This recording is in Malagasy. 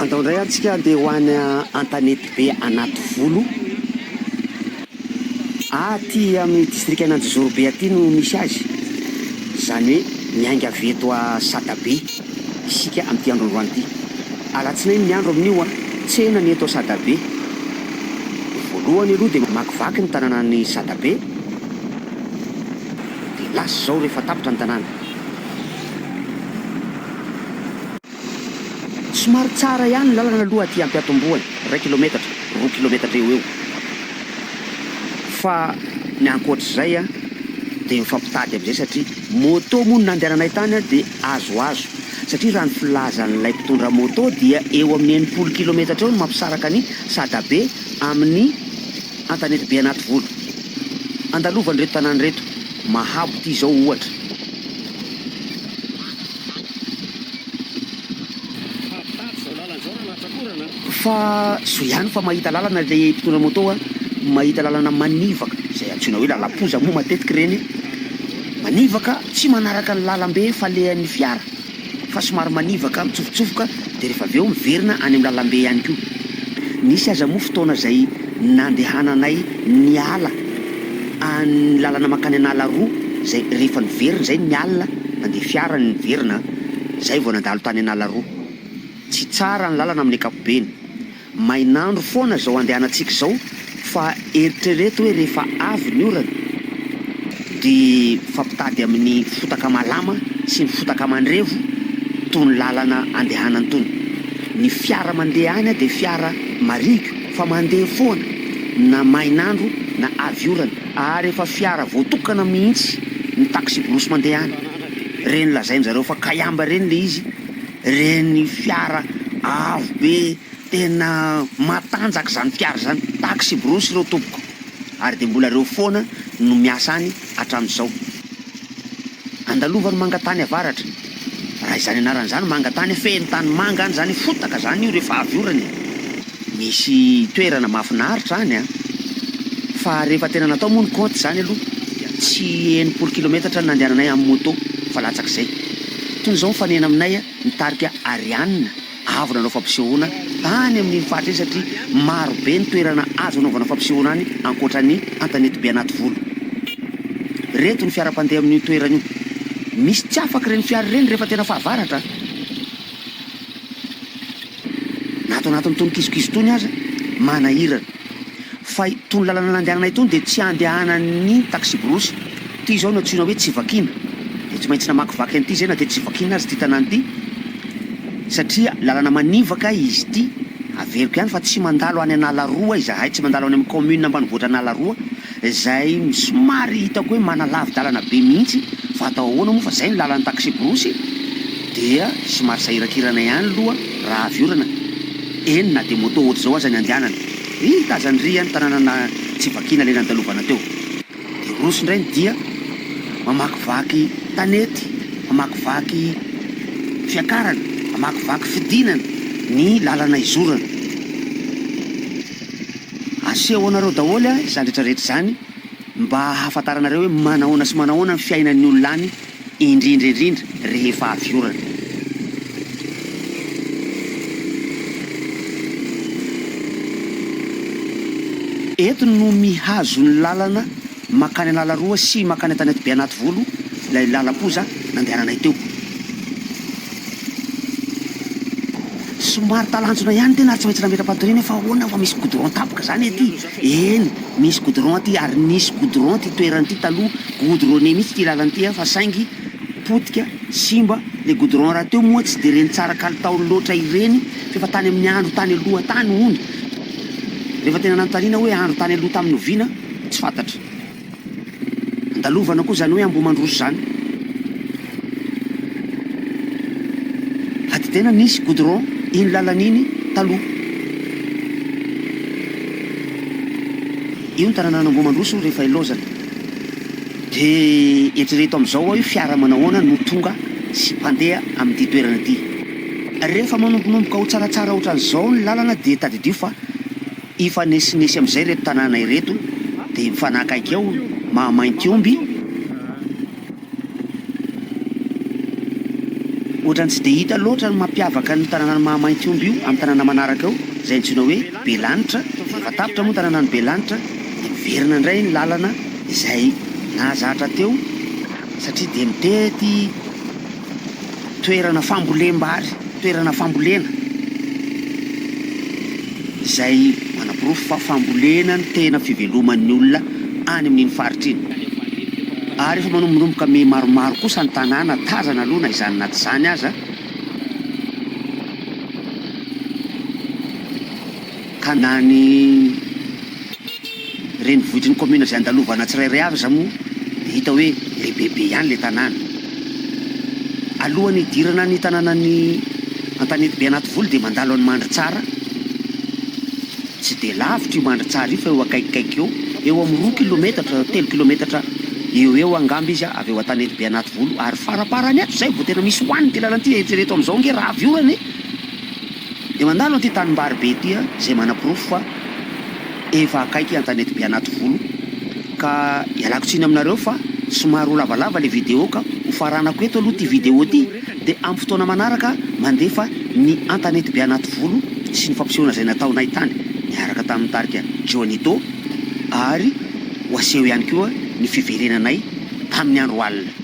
Andao indray antsika andeha ho any an-tanety be anaty volo. Aty amin'ny distrika Ananjozoro be aty no misy azy. Zany hoe miainga avy eto a Sadabe isika amin'ity andro androany ity. Alatsinainy ny andro amin'io tsena ny eto a Sadabe. Voalohany aloha dia makivaky ny tanànan'ny Sadabe. Dia lasa zao rehefa tapitra ny tanàna. Somary tsara ihany ny lalana aloha aty Ampiatomboany, 2 kilometatra, 2 kilometatra eo eo. Fa ny ankoatr'izay dia mifampitady amin'izay satria moto moa no nandehananay tany dia azoazo. Satria raha ny filazan'ilay mpitondra moto dia eo amin'ny 80 kilometatra eo no mampisaraka ny Sadabe amin'ny an-tanety be anaty volo. Andalovany reto tanàny reto, Mahabo ity zao ohatra. Fa so ihany fa mahita lalana ilay mpitondra moto mahita lalana manivaka izay antsoina hoe lalapoza moa matetika reny. Manivaka tsy manaraka ny lalambe falehan'ny fiara fa somary manivaka mitsofotsofoka dia rehefa avy eo miverina any amin'ny lalambe ihany koa. Nisy aza moa fotoana izay nandehananay ny ala any lalana makany anala roa izay rehefa niverina izay ny alina nandeha fiara ny niverina izay vao nandalo tany anala roa. Tsy tsara ny lalana amin'ny ankapobeny. Mainandro foana zao andehanantsika zao fa eritrereto hoe rehefa avy ny orana dia fampitady amin'ny fotaka malama sy ny fotaka mandrevo tony lalana andehanany tony. Ny fiara mandeha any dia fiara marika fa mandeha foana na mainandro na avy orana. Ary efa fiara voatokana mihitsy ny taxi brosy mandeha any. Reny lazainy zareo fa kayamba reny le izy. Reny fiara avo be tena matanjaka zany fiara zany, taxi brosy reo tompoko. Ary dia mbola reo foana no miasa any hatramin'izao. Andalovany mangatany avaratra. Raha izany anaran'izany mangatany feno tany manga any zany, fotaka zany io rehefa avy orana. Misy toerana mahafinaritra any fa rehefa tena natao moa ny compte zany aloha tsy 80 kilometatra nandehananay amin'ny moto fa latsaky izay. Toy izao mifanena aminay nitarika Arianina avy nanao fampisehoana tany amin'ny faritra satria maro be ny toerana azo anaovana fampisehoana any ankoatran'ny an-tanety be anaty volo. Reto ny fiara-pandeha amin'ny toerana io. Misy tsy afaka ireny fiara ireny rehefa tena fahavaratra. Nato anatin'ny tony kizokizo tony aza manahirana. Fa tony lalana nandehananay tony dia tsy andehanan'ny taxi brosy. Ty zao no antsoina hoe tsy vakiana. Dia tsy maintsy namakivaky an'ity zay na dia tsy vakiana azy ty tanàny ity. Satria lalana manivaka izy ity. Averiko ihany fa tsy mandalo any Analaroa izahay, tsy mandalo any amin'ny commune ambanivohitra Analaroa. Izay somary hitako hoe manalavi-dalana be mihitsy. Fa atao ahoana moa fa izay ny lalan'ny taxi brosy dia somary sahirakirana ihany aloha raha avy orana. Eny na dia moto ohatr' izao aza ny andehanana. Tazany ry any tanànana tsy vakiana ilay nandalovana teo. Dia roso indrainy dia mamakivaky tanety, mamakivaky fiakarana, mamakivaky fidinana ny lalana izorana. Aseho anareo daholo izany rehetrarehetra izany mba hahafantaranareo hoe manahoana sy manahoana ny fiainan'ny olona any indrindra indrindra rehefa avy orana. Eto no mihazo ny lalana makany Analaroa sy makany an-tanety be anaty volo ilay lalapoza nandehananay teo. Somary talanjona ihany tena tsy maintsy nametra-patoriana fa ahoana fa misy goudron tapoka zany ety. Eny, misy goudron aty ary nisy goudron ty toerana ty taloha goudronné mihitsy ty lalana ty fa saingy potika simba le goudron raha teo moa tsy dia reny tsara kalitao loatra ireny fa efa tany amin'ny andro tany aloha tany hony. Rehefa tena nanontaniana hoe andro tany aloha tamin'ny Novina tsy fantatra. Andalovana koa zany hoe Ambomandroso zany. Aty tena nisy goudron iny lalan'iny taloha. Io ny tanànan'ny Ambomandroso rehefa ilozana. Dia eritrereto amin'izao hoe fiara manahoana no tonga sy mpandeha amin'ity toerana ity. Rehefa manombonomboka ho tsaratsara ohatran'izao ny lalana dia tadidio fa ifanesinesy amin'izay reto tanàna ireto dia mifanakaiky eo mahamainty omby ohatrany tsy de hita loatra ny mampiavaka ny tanàna Mahamaintsomby io amin'ny tanàna manaraka eo, zay antsoina hoe Belanitra. Efa tapitra moa tanàna ny Belanitra, de miverina indray ny lalana izay nahazatra teo satria de mitety toerana fambolem-bary, toerana fambolena izay manam-porofo fa fambolena ny tena fiveloman'ny olona any amin'iny faritra iny. Ary efa manombonomboka me maromaro kosa ny tanàna tazana aloha na izany na tsy izany aza, ka na ny renivohitr'ny commune izay andalovana tsirairay avy za moa hita hoe lehibehibe ihany le tanàna. Alohan'ny hidirana ny tanànan'ny Antanety Beanativolo de mandalo any Mandritsara. Tsy de lavitra io Mandritsara io fa eo akaikikaiky eo amin'ny 2 kilometatra 3 kilometatra eo angamba izy avy eo Antanety Beanativolo. Ary faraparany ato zay vao tena misy hoaniny ty lalana ty, eritrereto am'izao nge raha viorany de mandalo an'ity tanimbary be ty zay manam-porofo fa efa akaiky Antanety Beanativolo. Ka ialako tsiny aminareo fa somary ho lavalava le vidéo ka ho faranako eto aloha ty vidéo ty, de amin'ny fotoana manaraka mandefa ny Antanety Beanativolo sy ny fampisehoana zay nataonay tany miaraka tamin'ny tarika Johnito, ary ho aseho ihany koa ny fiverenanay tamin'ny andro alina.